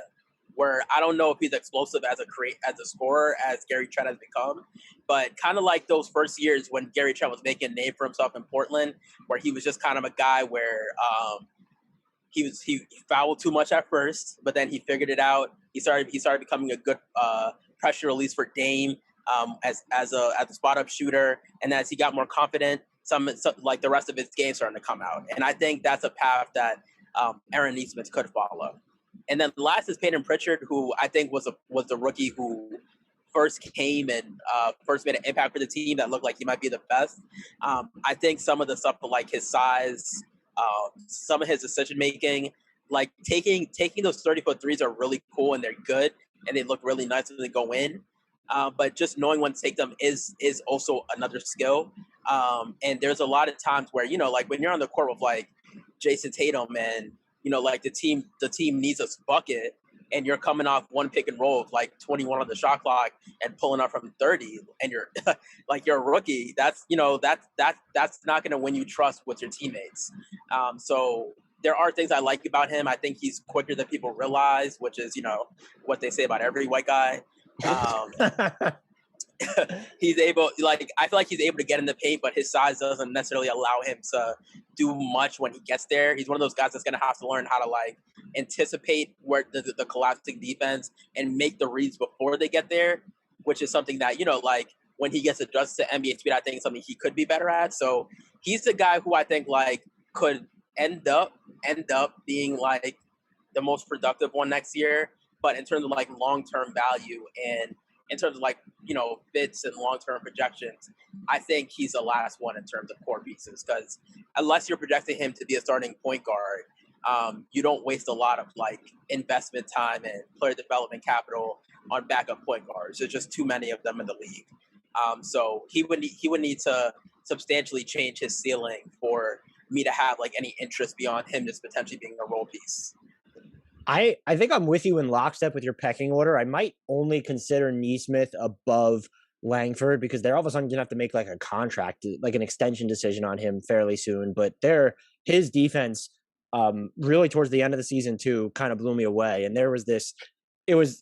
where I don't know if he's explosive as a scorer as Gary Trent has become, but kind of like those first years when Gary Trent was making a name for himself in Portland, where he was just kind of a guy where he fouled too much at first, but then he figured it out. He started becoming a good pressure release for Dame, as a spot up shooter, and as he got more confident, some like the rest of his game starting to come out. And I think that's a path that Aaron Neesmith could follow. And then last is Peyton Pritchard, who I think was the rookie who first came and first made an impact for the team that looked like he might be the best. I think some of the stuff like his size, some of his decision making, like taking those 30-foot threes are really cool and they're good and they look really nice when they go in. But just knowing when to take them is also another skill. And there's a lot of times where, you know, like when you're on the court with like Jason Tatum and, you know, like the team needs a bucket and you're coming off one pick and roll of like 21 on the shot clock and pulling up from 30 and you're like, you're a rookie. That's, you know, that's not going to win you trust with your teammates. So there are things I like about him. I think he's quicker than people realize, which is, you know, what they say about every white guy. He's able, like, I feel like he's able to get in the paint, but his size doesn't necessarily allow him to do much when he gets there. He's one of those guys that's going to have to learn how to like anticipate where the collapsing defense and make the reads before they get there, which is something that, you know, like when he gets adjusted to NBA speed, I think something he could be better at. So he's the guy who I think like could end up being like the most productive one next year. But in terms of like long-term value and in terms of like, you know, fits and long-term projections, I think he's the last one in terms of core pieces, because unless you're projecting him to be a starting point guard, you don't waste a lot of like investment time and player development capital on backup point guards. There's just too many of them in the league. So he would need to substantially change his ceiling for me to have like any interest beyond him just potentially being a role piece. I think I'm with you in lockstep with your pecking order. I might only consider Neesmith above Langford because they're all of a sudden going to have to make like a contract, like an extension decision on him fairly soon. But his defense really towards the end of the season too kind of blew me away. And there was it was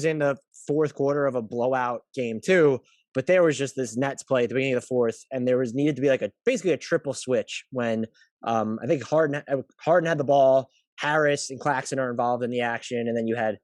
in the fourth quarter of a blowout game too, but there was just this Nets play at the beginning of the fourth, and there needed to be like basically a triple switch when I think Harden had the ball. Harris and Claxton are involved in the action, and then you had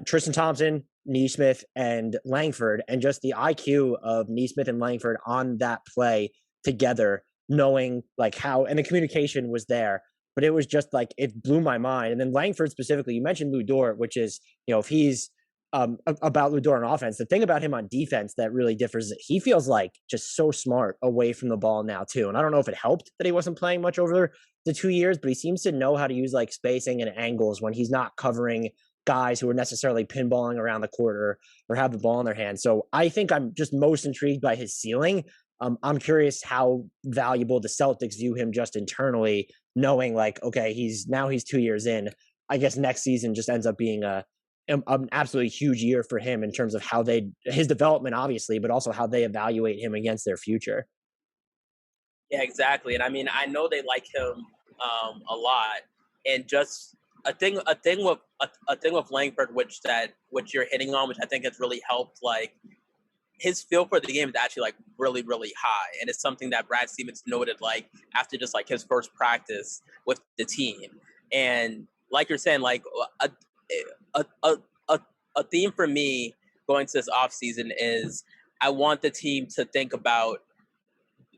Tristan Thompson, Neesmith, and Langford, and just the IQ of Neesmith and Langford on that play together, knowing like how, and the communication was there, but it was just like, it blew my mind. And then Langford specifically, you mentioned Lou Dort, which is, you know, if he's about Lou Dort on offense, the thing about him on defense that really differs is that he feels like just so smart away from the ball now too. And I don't know if it helped that he wasn't playing much over the 2 years, but he seems to know how to use like spacing and angles when he's not covering guys who are necessarily pinballing around the court or have the ball in their hands. So I think I'm just most intrigued by his ceiling. I'm curious how valuable the Celtics view him just internally, knowing like, okay, he's 2 years in. I guess next season just ends up being an absolutely huge year for him in terms of how his development, obviously, but also how they evaluate him against their future. Yeah, exactly. And I mean, I know they like him a lot, and just a thing with Langford, which you're hitting on, which I think has really helped like his feel for the game is actually like really, really high. And it's something that Brad Stevens noted like after just like his first practice with the team. And like you're saying, like a, a, a theme for me going to this offseason is I want the team to think about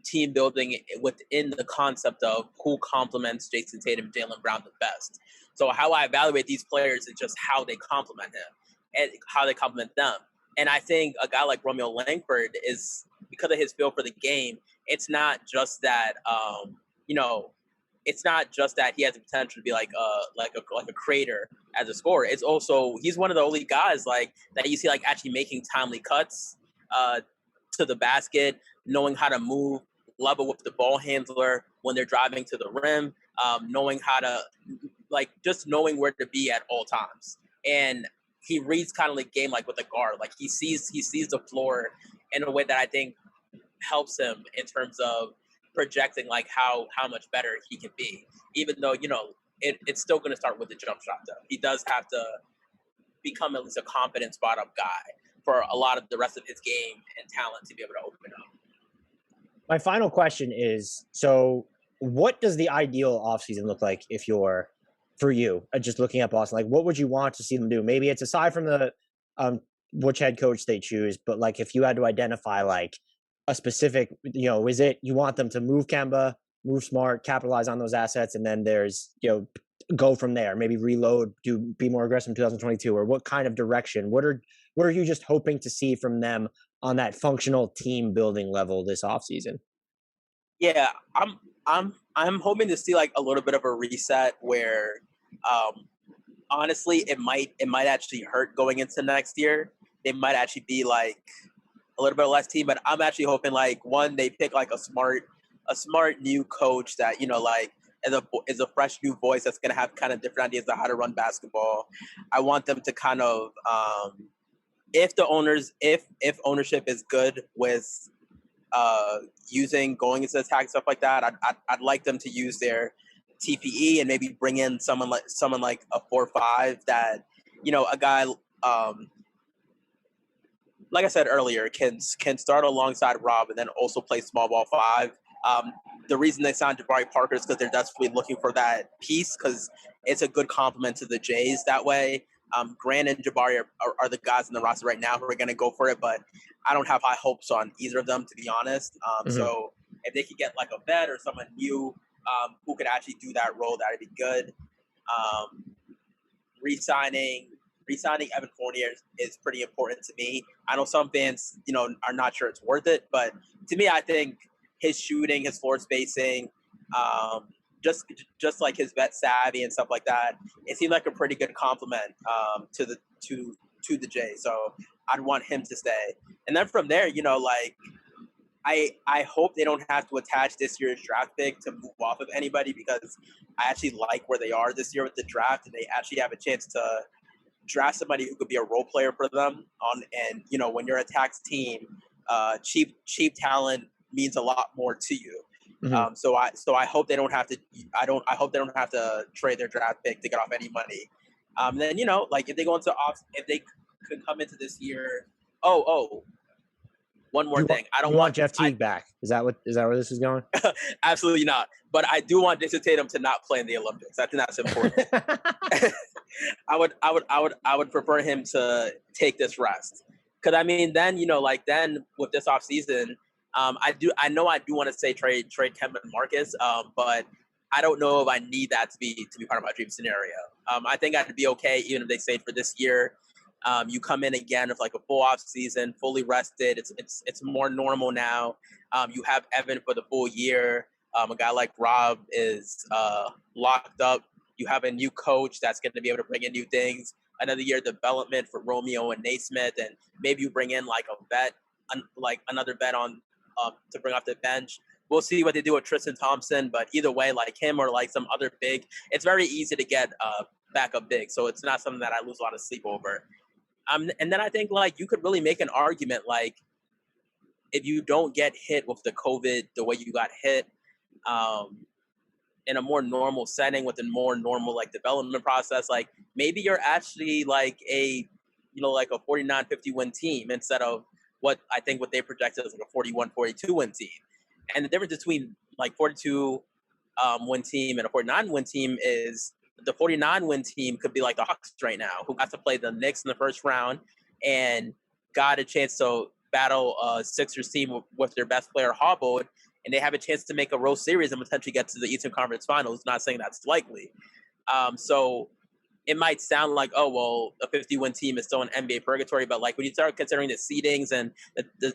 team building within the concept of who complements Jason Tatum, Jaylen Brown the best. So how I evaluate these players is just how they complement him and how they complement them. And I think a guy like Romeo Langford is, because of his feel for the game, it's not just that, it's not just that he has the potential to be like a creator as a scorer. It's also, he's one of the only guys like that you see like actually making timely cuts to the basket, knowing how to move level with the ball handler when they're driving to the rim, knowing how to just knowing where to be at all times. And he reads kind of like game like with a guard. Like he sees the floor in a way that I think helps him in terms of projecting like how much better he can be. Even though, it's still going to start with the jump shot though. He does have to become at least a confident spot up guy for a lot of the rest of his game and talent to be able to open up. My final question is, so what does the ideal offseason look like for you, just looking at Boston? Like, what would you want to see them do? Maybe it's aside from the which head coach they choose, but like if you had to identify like a specific, is it you want them to move Kemba, move smart, capitalize on those assets, and then there's, go from there, maybe reload, be more aggressive in 2022, or what kind of direction? What are you just hoping to see from them on that functional team building level this offseason? Yeah, I'm hoping to see like a little bit of a reset where honestly it might actually hurt going into next year. They might actually be like a little bit less team, but I'm actually hoping like one, they pick like a smart new coach that, like is a fresh new voice that's gonna have kind of different ideas of how to run basketball. I want them to kind of if ownership is good with going into attack, stuff like that, I'd like them to use their TPE and maybe bring in someone like a 4-5 that, a guy like I said earlier can start alongside Rob and then also play small ball 5. The reason they signed Jabari Parker is because they're desperately looking for that piece because it's a good complement to the Jays that way. Grant and Jabari are the guys in the roster right now who are going to go for it, but I don't have high hopes on either of them, to be honest. So if they could get like a vet or someone new who could actually do that role, that would be good. Re-signing Evan Fournier is pretty important to me. I know some fans, are not sure it's worth it, but to me, I think his shooting, his floor spacing, just like his vet savvy and stuff like that, it seemed like a pretty good compliment to the Jays. So I'd want him to stay. And then from there, I hope they don't have to attach this year's draft pick to move off of anybody because I actually like where they are this year with the draft, and they actually have a chance to draft somebody who could be a role player for them. And when you're a tax team, cheap talent means a lot more to you. Mm-hmm. So I hope they don't have to. I hope they don't have to trade their draft pick to get off any money. Then like if they go into if they could come into this year. One more thing. I don't want Jeff Teague back. Is that where this is going? Absolutely not. But I do want Jason Tatum to not play in the Olympics. I think that's important. I would prefer him to take this rest. Because then then with this offseason, I do want to say trade Kemba and Marcus, but I don't know if I need that to be part of my dream scenario. I think I'd be okay even if they stayed for this year. You come in again with like a full off season, fully rested. It's more normal now. You have Evan for the full year. A guy like Rob is locked up. You have a new coach that's going to be able to bring in new things. Another year of development for Romeo and Naismith, and maybe you bring in like a vet, like another vet on to bring off the bench. We'll see what they do with Tristan Thompson, but either way, like him or like some other big, it's very easy to get backup big. So it's not something that I lose a lot of sleep over. And then I think like you could really make an argument like if you don't get hit with the COVID the way you got hit in a more normal setting with a more normal like development process, like maybe you're actually like a 49-50 win team instead of what they projected as like a 41-42 win team. And the difference between like 42 win team and a 49 win team is the 49 win team could be like the Hawks right now, who got to play the Knicks in the first round and got a chance to battle a Sixers team with their best player hobbled, and they have a chance to make a road series and potentially get to the Eastern Conference Finals. Not saying that's likely. So it might sound like, oh, well, a 50-win team is still in NBA purgatory, but like when you start considering the seedings and the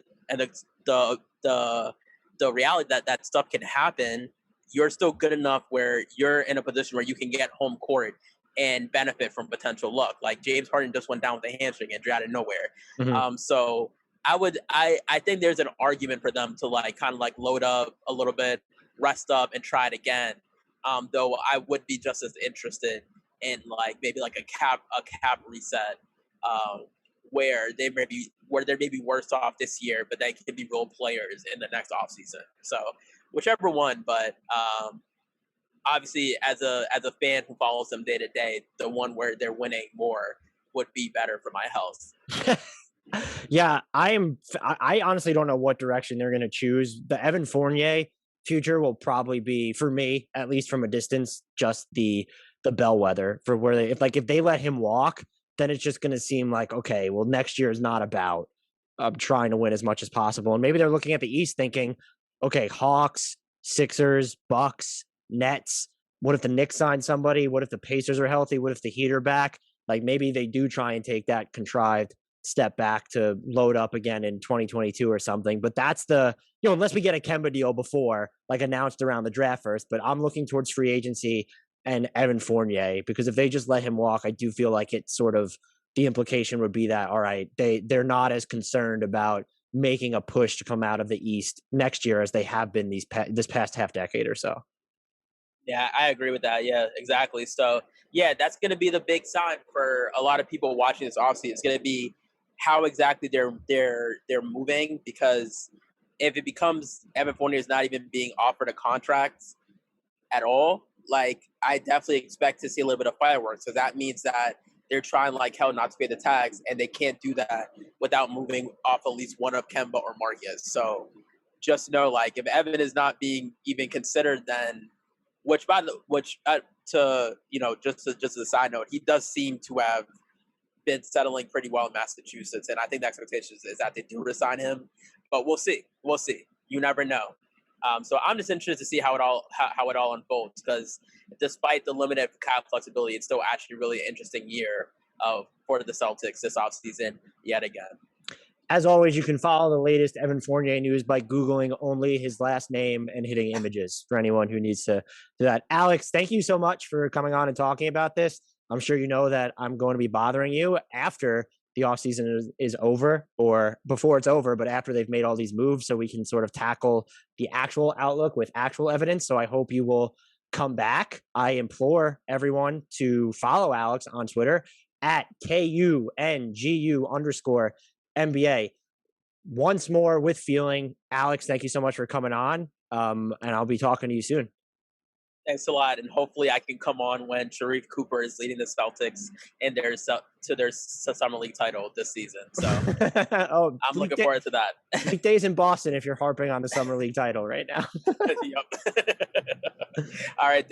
reality that stuff can happen, you're still good enough where you're in a position where you can get home court and benefit from potential luck. Like James Harden just went down with a hamstring injury out of nowhere. Mm-hmm. So I think there's an argument for them to like kind of like load up a little bit, rest up, and try it again. Though I would be just as interested in like maybe like a cap reset, where they're maybe worse off this year, but they can be role players in the next offseason. So whichever one, but obviously as a fan who follows them day to day, the one where they're winning more would be better for my health. Yeah, I honestly don't know what direction they're going to choose. The Evan Fournier future will probably be, for me, at least from a distance, just the bellwether for where if they let him walk, then it's just going to seem like, okay, well, next year is not about trying to win as much as possible. And maybe they're looking at the East thinking, okay, Hawks, Sixers, Bucks, Nets. What if the Knicks sign somebody? What if the Pacers are healthy? What if the Heat are back? Like maybe they do try and take that contrived step back to load up again in 2022 or something. But that's unless we get a Kemba deal before, like announced around the draft first. But I'm looking towards free agency and Evan Fournier, because if they just let him walk, I do feel like it's sort of the implication would be that, all right, they're not as concerned about making a push to come out of the East next year as they have been this past half decade or so. Yeah, I agree with that. Yeah, exactly. So yeah, that's going to be the big sign for a lot of people watching this offseason. It's going to be how exactly they're moving, because if it becomes Evan Fournier is not even being offered a contract at all, like I definitely expect to see a little bit of fireworks. So that means that they're trying like hell not to pay the tax, and they can't do that without moving off at least one of Kemba or Marcus. So just know, like, if Evan is not being even considered, then just as a side note, he does seem to have been settling pretty well in Massachusetts, and I think the expectation is that they do resign him, but we'll see. You never know. So I'm just interested to see how it all unfolds, because despite the limited cap flexibility, it's still actually a really interesting year for the Celtics this offseason yet again. As always, you can follow the latest Evan Fournier news by Googling only his last name and hitting images for anyone who needs to do that. Alex, thank you so much for coming on and talking about this. I'm sure you know that I'm going to be bothering you after the offseason is over, or before it's over, but after they've made all these moves, so we can sort of tackle the actual outlook with actual evidence. So I hope you will come back. I implore everyone to follow Alex on Twitter at KUNGU_NBA. Once more with feeling. Alex, thank you so much for coming on. And I'll be talking to you soon. Thanks a lot, and hopefully I can come on when Sharif Cooper is leading the Celtics in their summer league title this season. So I'm looking forward to that. Big days in Boston if you're harping on the summer league title right now. Yep. All right, Dave.